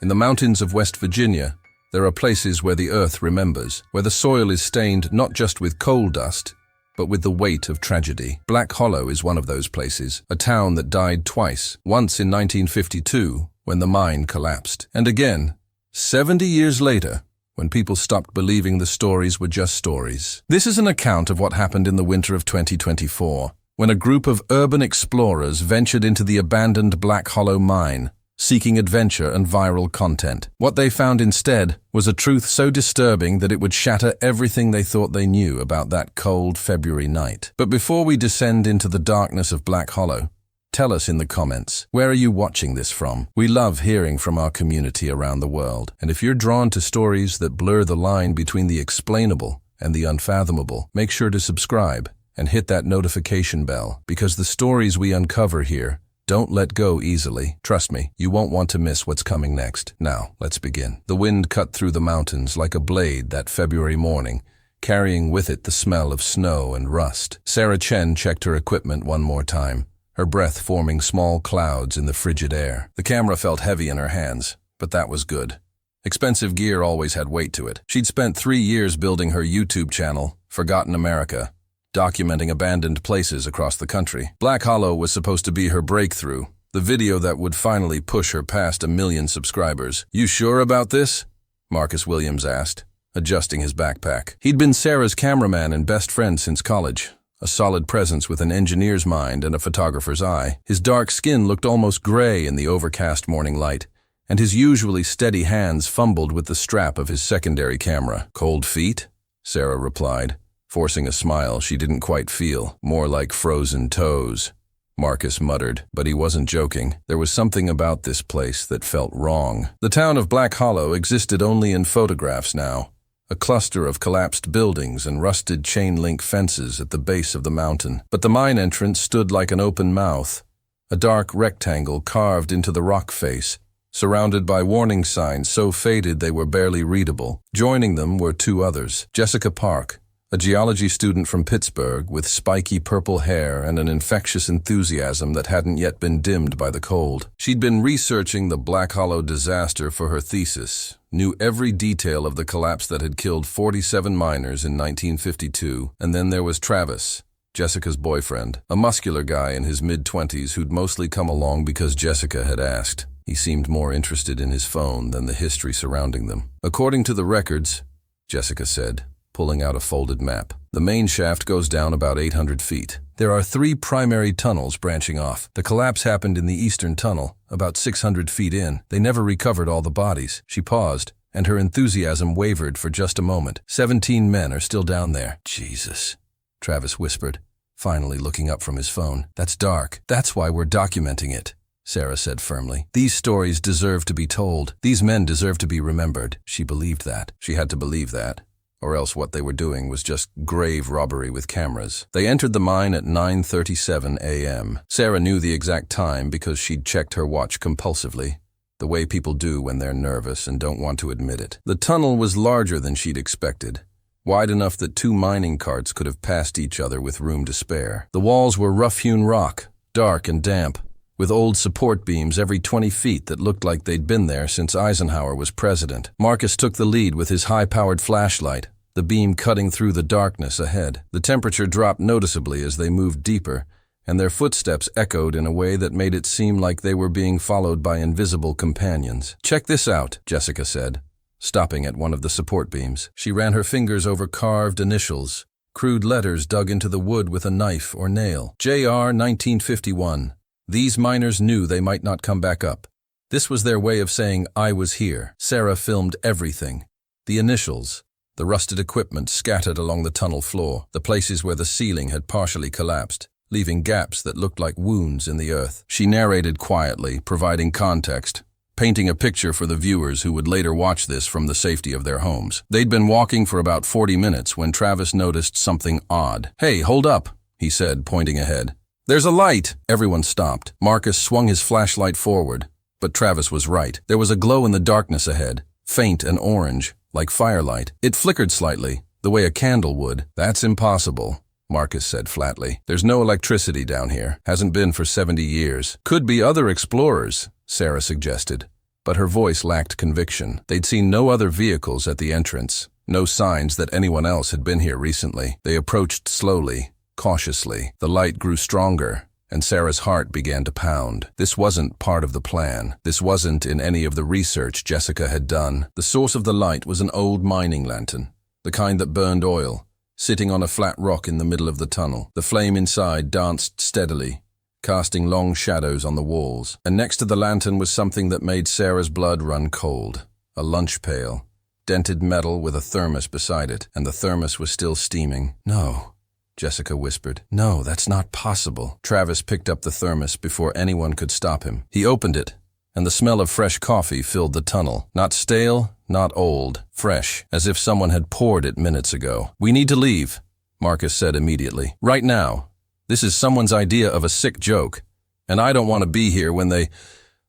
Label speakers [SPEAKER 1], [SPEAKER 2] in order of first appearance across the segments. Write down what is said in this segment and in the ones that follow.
[SPEAKER 1] In the mountains of West Virginia, there are places where the earth remembers, where the soil is stained not just with coal dust, but with the weight of tragedy. Black Hollow is one of those places, a town that died twice, once in 1952, when the mine collapsed, and again, 70 years later, when people stopped believing the stories were just stories. This is an account of what happened in the winter of 2024, when a group of urban explorers ventured into the abandoned Black Hollow mine, seeking adventure and viral content. What they found instead was a truth so disturbing that it would shatter everything they thought they knew about that cold February night. But before we descend into the darkness of Black Hollow, tell us in the comments, where are you watching this from? We love hearing from our community around the world, and if you're drawn to stories that blur the line between the explainable and the unfathomable, make sure to subscribe and hit that notification bell, because the stories we uncover here don't let go easily. Trust me, you won't want to miss what's coming next. Now, let's begin. The wind cut through the mountains like a blade that February morning, carrying with it the smell of snow and rust. Sarah Chen checked her equipment one more time, her breath forming small clouds in the frigid air. The camera felt heavy in her hands, but that was good. Expensive gear always had weight to it. She'd spent 3 years building her YouTube channel, Forgotten America, documenting abandoned places across the country. Black Hollow was supposed to be her breakthrough, the video that would finally push her past 1 million subscribers. "You sure about this?" Marcus Williams asked, adjusting his backpack. He'd been Sarah's cameraman and best friend since college, a solid presence with an engineer's mind and a photographer's eye. His dark skin looked almost gray in the overcast morning light, and his usually steady hands fumbled with the strap of his secondary camera. "Cold feet?" Sarah replied, forcing a smile she didn't quite feel, more like frozen toes. Marcus muttered, but he wasn't joking. There was something about this place that felt wrong. The town of Black Hollow existed only in photographs now, a cluster of collapsed buildings and rusted chain-link fences at the base of the mountain. But the mine entrance stood like an open mouth, a dark rectangle carved into the rock face, surrounded by warning signs so faded they were barely readable. Joining them were 2 others, Jessica Park, a geology student from Pittsburgh with spiky purple hair and an infectious enthusiasm that hadn't yet been dimmed by the cold. She'd been researching the Black Hollow disaster for her thesis, knew every detail of the collapse that had killed 47 miners in 1952, and then there was Travis, Jessica's boyfriend, a muscular guy in his mid-20s who'd mostly come along because Jessica had asked. He seemed more interested in his phone than the history surrounding them. "According to the records," Jessica said, pulling out a folded map, "the main shaft goes down about 800 feet. There are 3 primary tunnels branching off. The collapse happened in the eastern tunnel, about 600 feet in. They never recovered all the bodies." She paused, and her enthusiasm wavered for just a moment. 17 men are still down there. "Jesus," Travis whispered, finally looking up from his phone. "That's dark. That's why we're documenting it," Sarah said firmly. "These stories deserve to be told. These men deserve to be remembered." She believed that. She had to believe that, or else what they were doing was just grave robbery with cameras. They entered the mine at 9:37 a.m. Sarah knew the exact time because she'd checked her watch compulsively, the way people do when they're nervous and don't want to admit it. The tunnel was larger than she'd expected, wide enough that 2 mining carts could have passed each other with room to spare. The walls were rough-hewn rock, dark and damp, with old support beams every 20 feet that looked like they'd been there since Eisenhower was president. Marcus took the lead with his high-powered flashlight, the beam cutting through the darkness ahead. The temperature dropped noticeably as they moved deeper, and their footsteps echoed in a way that made it seem like they were being followed by invisible companions. "Check this out," Jessica said, stopping at one of the support beams. She ran her fingers over carved initials, crude letters dug into the wood with a knife or nail. "JR 1951. These miners knew they might not come back up. This was their way of saying, 'I was here.'" Sarah filmed everything. The initials, the rusted equipment scattered along the tunnel floor, the places where the ceiling had partially collapsed, leaving gaps that looked like wounds in the earth. She narrated quietly, providing context, painting a picture for the viewers who would later watch this from the safety of their homes. They'd been walking for about 40 minutes when Travis noticed something odd. "Hey, hold up," he said, pointing ahead. "There's a light!" Everyone stopped. Marcus swung his flashlight forward, but Travis was right. There was a glow in the darkness ahead, faint and orange, like firelight. It flickered slightly, the way a candle would. "That's impossible," Marcus said flatly. "There's no electricity down here. Hasn't been for 70 years. Could be other explorers," Sarah suggested, but her voice lacked conviction. They'd seen no other vehicles at the entrance, no signs that anyone else had been here recently. They approached slowly, cautiously. The light grew stronger, and Sarah's heart began to pound. This wasn't part of the plan. This wasn't in any of the research Jessica had done. The source of the light was an old mining lantern, the kind that burned oil, sitting on a flat rock in the middle of the tunnel. The flame inside danced steadily, casting long shadows on the walls. And next to the lantern was something that made Sarah's blood run cold. A lunch pail, dented metal with a thermos beside it, and the thermos was still steaming. "No," Jessica whispered. "No, that's not possible." Travis picked up the thermos before anyone could stop him. He opened it, and the smell of fresh coffee filled the tunnel. Not stale, not old, fresh, as if someone had poured it minutes ago. "We need to leave," Marcus said immediately. "Right now. This is someone's idea of a sick joke, and I don't want to be here when they—"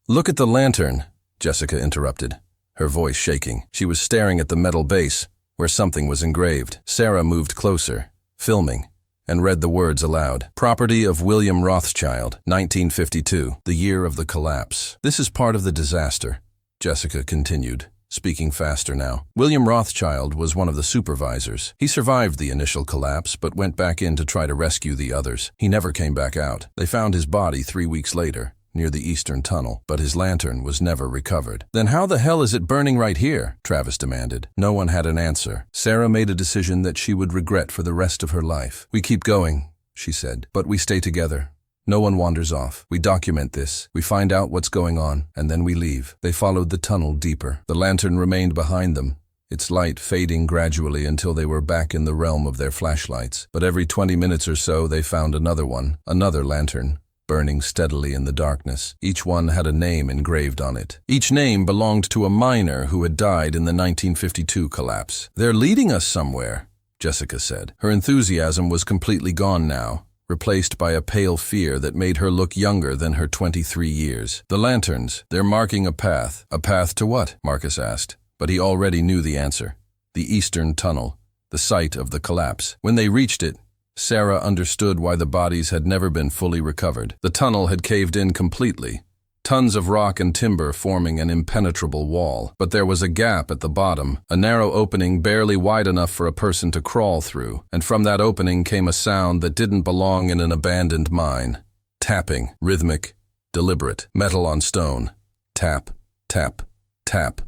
[SPEAKER 1] "Look at the lantern," Jessica interrupted, her voice shaking. She was staring at the metal base, where something was engraved. Sarah moved closer, filming, and read the words aloud. "Property of William Rothschild, 1952, the year of the collapse." "This is part of the disaster," Jessica continued, speaking faster now. "William Rothschild was one of the supervisors. He survived the initial collapse, but went back in to try to rescue the others. He never came back out. They found his body 3 weeks later, near the eastern tunnel, but his lantern was never recovered." "Then how the hell is it burning right here?" Travis demanded. No one had an answer. Sarah made a decision that she would regret for the rest of her life. "We keep going," she said, "but we stay together. No one wanders off. We document this. We find out what's going on, and then we leave." They followed the tunnel deeper. The lantern remained behind them, its light fading gradually until they were back in the realm of their flashlights. But every 20 minutes or so they found another one, another lantern, burning steadily in the darkness. Each one had a name engraved on it. Each name belonged to a miner who had died in the 1952 collapse. "They're leading us somewhere," Jessica said. Her enthusiasm was completely gone now, replaced by a pale fear that made her look younger than her 23 years. "The lanterns, they're marking a path." "A path to what?" Marcus asked, but he already knew the answer. The eastern tunnel, the site of the collapse. When they reached it, Sarah understood why the bodies had never been fully recovered. The tunnel had caved in completely, tons of rock and timber forming an impenetrable wall. But there was a gap at the bottom, a narrow opening barely wide enough for a person to crawl through, and from that opening came a sound that didn't belong in an abandoned mine. Tapping, rhythmic, deliberate, metal on stone. Tap, tap, tap.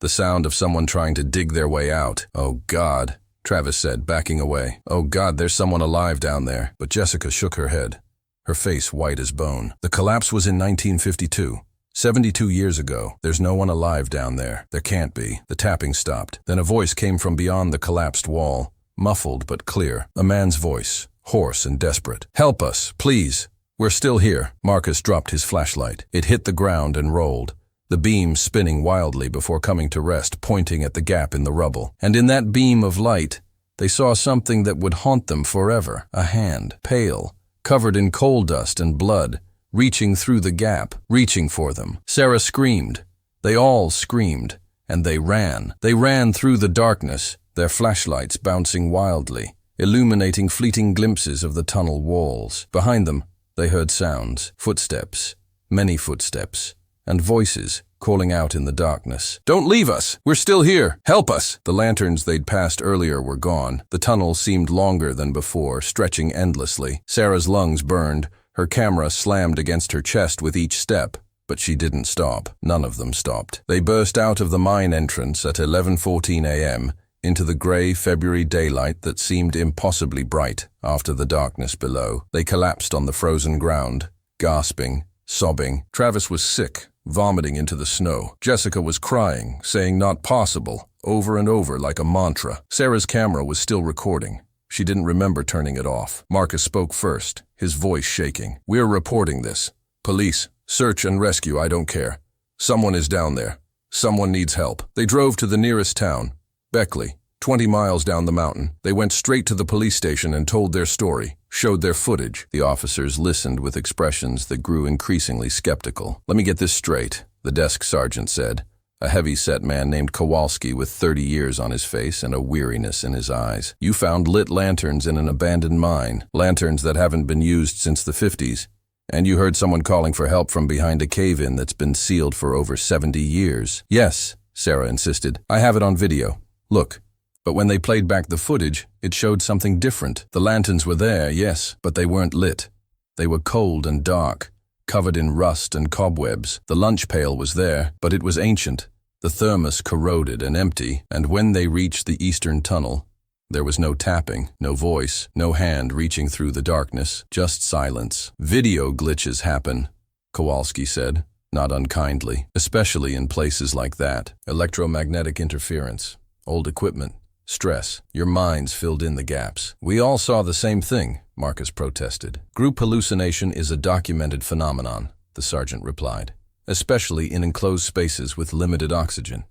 [SPEAKER 1] The sound of someone trying to dig their way out. "Oh God," Travis said, backing away. "Oh God, there's someone alive down there." But Jessica shook her head, her face white as bone. "The collapse was in 1952. 72 years ago. There's no one alive down there. There can't be." The tapping stopped. Then a voice came from beyond the collapsed wall, muffled but clear. A man's voice, hoarse and desperate. "Help us, please. We're still here." Marcus dropped his flashlight. It hit the ground and rolled, the beam spinning wildly before coming to rest, pointing at the gap in the rubble. And in that beam of light, they saw something that would haunt them forever. A hand, pale, covered in coal dust and blood, reaching through the gap, reaching for them. Sarah screamed. They all screamed, and they ran. They ran through the darkness, their flashlights bouncing wildly, illuminating fleeting glimpses of the tunnel walls. Behind them, they heard sounds, footsteps, many footsteps, and voices calling out in the darkness. "Don't leave us! We're still here! Help us!" The lanterns they'd passed earlier were gone. The tunnel seemed longer than before, stretching endlessly. Sarah's lungs burned. Her camera slammed against her chest with each step, but she didn't stop. None of them stopped. They burst out of the mine entrance at 11:14 a.m., into the gray February daylight that seemed impossibly bright after the darkness below. They collapsed on the frozen ground, gasping, sobbing. Travis was sick, vomiting into the snow. Jessica was crying, saying "not possible," over and over like a mantra. Sarah's camera was still recording. She didn't remember turning it off. Marcus spoke first, his voice shaking. "We're reporting this. Police, search and rescue, I don't care. Someone is down there. Someone needs help." They drove to the nearest town, Beckley, 20 miles down the mountain. They went straight to the police station and told their story, showed their footage. The officers listened with expressions that grew increasingly skeptical. "Let me get this straight," the desk sergeant said, a heavy-set man named Kowalski with 30 years on his face and a weariness in his eyes. "You found lit lanterns in an abandoned mine, lanterns that haven't been used since the 50s. And you heard someone calling for help from behind a cave-in that's been sealed for over 70 years. Yes, Sarah insisted. I have it on video. Look. But when they played back the footage, it showed something different. The lanterns were there, yes, but they weren't lit. They were cold and dark, covered in rust and cobwebs. The lunch pail was there, but it was ancient. The thermos corroded and empty, and when they reached the eastern tunnel, there was no tapping, no voice, no hand reaching through the darkness, just silence. Video glitches happen, Kowalski said, not unkindly, especially in places like that. Electromagnetic interference, old equipment, stress. Your minds filled in the gaps. We all saw the same thing, Marcus protested. Group hallucination is a documented phenomenon, the sergeant replied, especially in enclosed spaces with limited oxygen.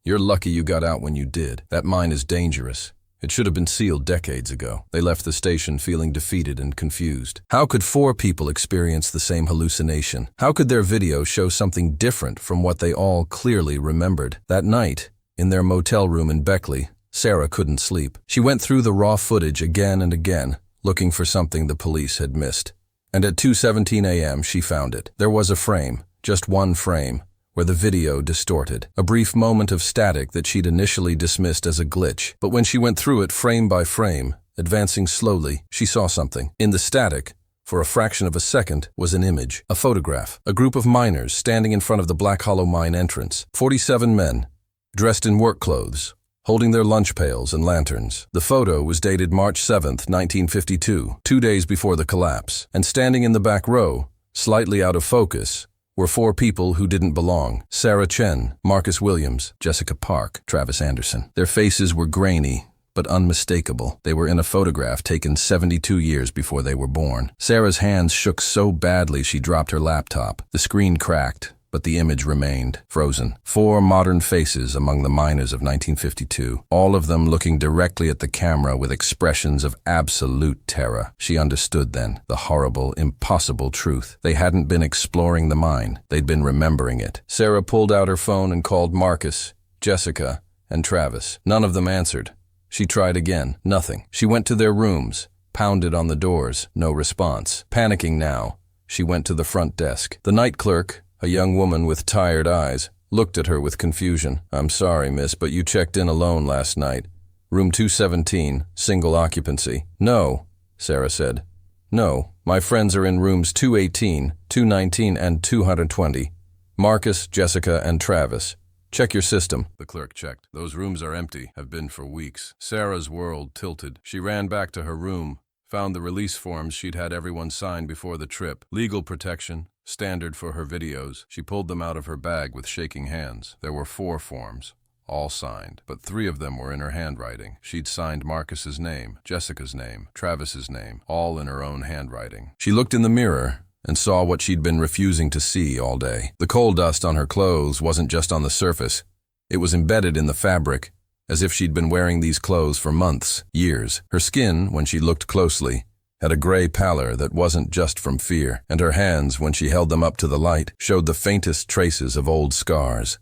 [SPEAKER 1] You're lucky you got out when you did. That mine is dangerous. It should have been sealed decades ago. They left the station feeling defeated and confused. How could 4 people experience the same hallucination? How could their video show something different from what they all clearly remembered? That night, in their motel room in Beckley, Sarah couldn't sleep. She went through the raw footage again and again, looking for something the police had missed. And at 2:17 a.m. she found it. There was a frame, just one frame, where the video distorted. A brief moment of static that she'd initially dismissed as a glitch. But when she went through it frame by frame, advancing slowly, she saw something. In the static, for a fraction of a second, was an image, a photograph, a group of miners standing in front of the Black Hollow mine entrance. 47 men, dressed in work clothes, holding their lunch pails and lanterns. The photo was dated March 7, 1952, 2 days before the collapse, and standing in the back row, slightly out of focus, were 4 people who didn't belong. Sarah Chen, Marcus Williams, Jessica Park, Travis Anderson. Their faces were grainy, but unmistakable. They were in a photograph taken 72 years before they were born. Sarah's hands shook so badly she dropped her laptop. The screen cracked, but the image remained, frozen. 4 modern faces among the miners of 1952, all of them looking directly at the camera with expressions of absolute terror. She understood then the horrible, impossible truth. They hadn't been exploring the mine. They'd been remembering it. Sarah pulled out her phone and called Marcus, Jessica, and Travis. None of them answered. She tried again. Nothing. She went to their rooms, pounded on the doors. No response. Panicking now, she went to the front desk. The night clerk, a young woman with tired eyes, looked at her with confusion. "I'm sorry, miss, but you checked in alone last night. Room 217, single occupancy." "No," Sarah said. "No, my friends are in rooms 218, 219, and 220. Marcus, Jessica, and Travis. Check your system." The clerk checked. "Those rooms are empty, have been for weeks." Sarah's world tilted. She ran back to her room, found the release forms she'd had everyone sign before the trip. Legal protection, standard for her videos. She pulled them out of her bag with shaking hands. There were 4 forms, all signed, but 3 of them were in her handwriting. She'd signed Marcus's name, Jessica's name, Travis's name, all in her own handwriting. She looked in the mirror and saw what she'd been refusing to see all day. The coal dust on her clothes wasn't just on the surface. It was embedded in the fabric, as if she'd been wearing these clothes for months, years. Her skin, when she looked closely, had a gray pallor that wasn't just from fear, and her hands, when she held them up to the light, showed the faintest traces of old scars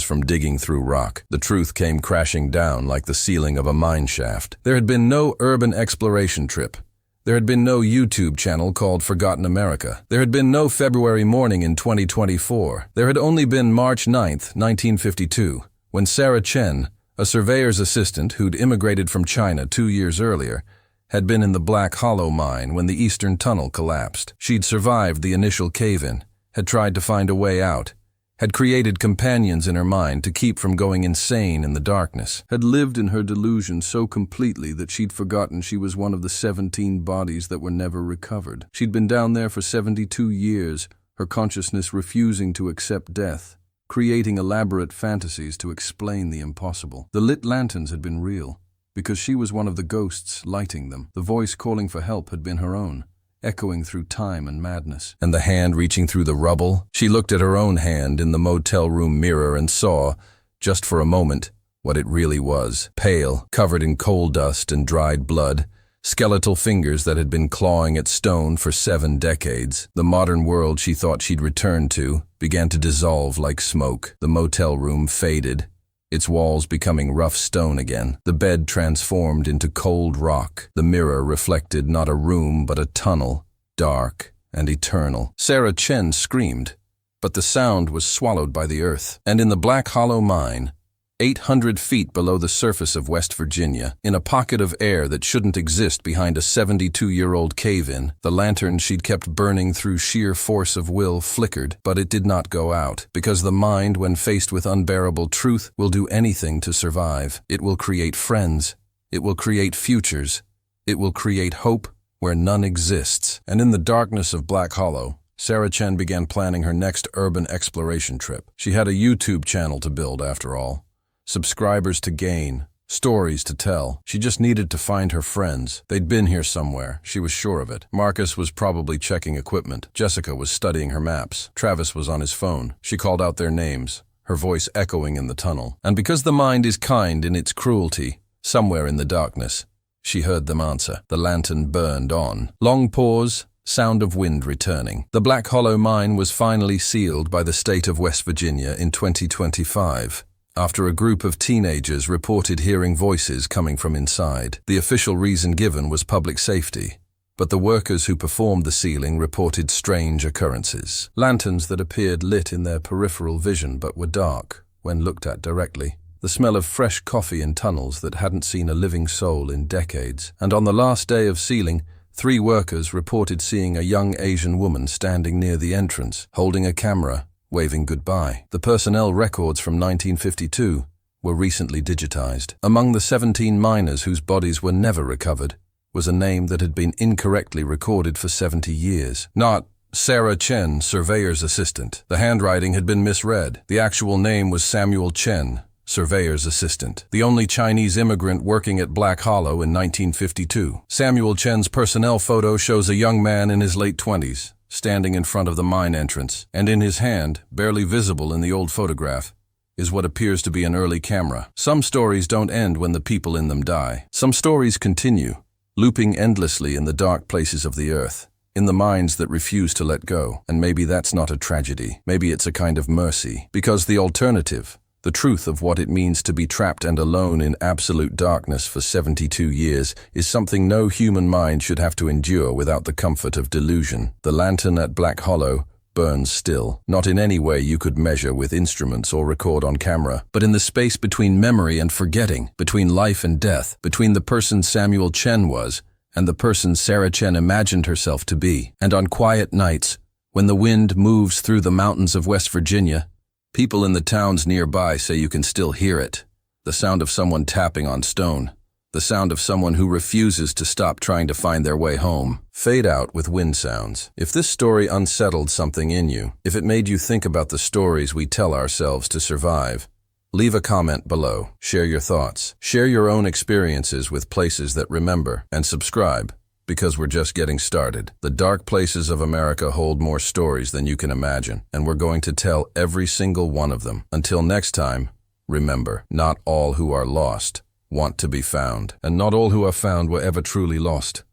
[SPEAKER 1] from digging through rock. The truth came crashing down like the ceiling of a mine shaft. There had been no urban exploration trip. There had been no YouTube channel called Forgotten America. There had been no February morning in 2024. There had only been March 9, 1952, when Sarah Chen, a surveyor's assistant who'd immigrated from China 2 years earlier, had been in the Black Hollow mine when the eastern tunnel collapsed. She'd survived the initial cave-in, had tried to find a way out, had created companions in her mind to keep from going insane in the darkness, had lived in her delusion so completely that she'd forgotten she was one of the 17 bodies that were never recovered. She'd been down there for 72 years, her consciousness refusing to accept death, creating elaborate fantasies to explain the impossible. The lit lanterns had been real, because she was one of the ghosts lighting them. The voice calling for help had been her own, echoing through time and madness. And the hand reaching through the rubble? She looked at her own hand in the motel room mirror and saw, just for a moment, what it really was. Pale, covered in coal dust and dried blood, skeletal fingers that had been clawing at stone for 7 decades. The modern world she thought she'd returned to began to dissolve like smoke. The motel room faded, its walls becoming rough stone again. The bed transformed into cold rock. The mirror reflected not a room but a tunnel, dark and eternal. Sarah Chen screamed, but the sound was swallowed by the earth. And in the Black Hollow mine, 800 feet below the surface of West Virginia, in a pocket of air that shouldn't exist behind a 72-year-old cave-in, the lantern she'd kept burning through sheer force of will flickered, but it did not go out, because the mind, when faced with unbearable truth, will do anything to survive. It will create friends. It will create futures. It will create hope where none exists. And in the darkness of Black Hollow, Sarah Chen began planning her next urban exploration trip. She had a YouTube channel to build, after all. Subscribers to gain, stories to tell. She just needed to find her friends. They'd been here somewhere, she was sure of it. Marcus was probably checking equipment. Jessica was studying her maps. Travis was on his phone. She called out their names, her voice echoing in the tunnel. And because the mind is kind in its cruelty, somewhere in the darkness, she heard them answer. The lantern burned on. Long pause, sound of wind returning. The Black Hollow mine was finally sealed by the state of West Virginia in 2025. After a group of teenagers reported hearing voices coming from inside. The official reason given was public safety, but the workers who performed the sealing reported strange occurrences. Lanterns that appeared lit in their peripheral vision but were dark when looked at directly. The smell of fresh coffee in tunnels that hadn't seen a living soul in decades. And on the last day of sealing, 3 workers reported seeing a young Asian woman standing near the entrance, holding a camera, waving goodbye. The personnel records from 1952 were recently digitized. Among the 17 miners whose bodies were never recovered was a name that had been incorrectly recorded for 70 years. Not Sarah Chen, surveyor's assistant. The handwriting had been misread. The actual name was Samuel Chen, surveyor's assistant, the only Chinese immigrant working at Black Hollow in 1952. Samuel Chen's personnel photo shows a young man in his late 20s, standing in front of the mine entrance, and in his hand, barely visible in the old photograph, is what appears to be an early camera. Some stories don't end when the people in them die. Some stories continue, looping endlessly in the dark places of the earth, in the minds that refuse to let go. And maybe that's not a tragedy. Maybe it's a kind of mercy, because the alternative, the truth of what it means to be trapped and alone in absolute darkness for 72 years, is something no human mind should have to endure without the comfort of delusion. The lantern at Black Hollow burns still, not in any way you could measure with instruments or record on camera, but in the space between memory and forgetting, between life and death, between the person Samuel Chen was and the person Sarah Chen imagined herself to be. And on quiet nights, when the wind moves through the mountains of West Virginia, people in the towns nearby say you can still hear it. The sound of someone tapping on stone. The sound of someone who refuses to stop trying to find their way home. Fade out with wind sounds. If this story unsettled something in you, if it made you think about the stories we tell ourselves to survive, leave a comment below. Share your thoughts. Share your own experiences with places that remember. And subscribe, because we're just getting started. The dark places of America hold more stories than you can imagine, and we're going to tell every single one of them. Until next time, remember, not all who are lost want to be found, and not all who are found were ever truly lost.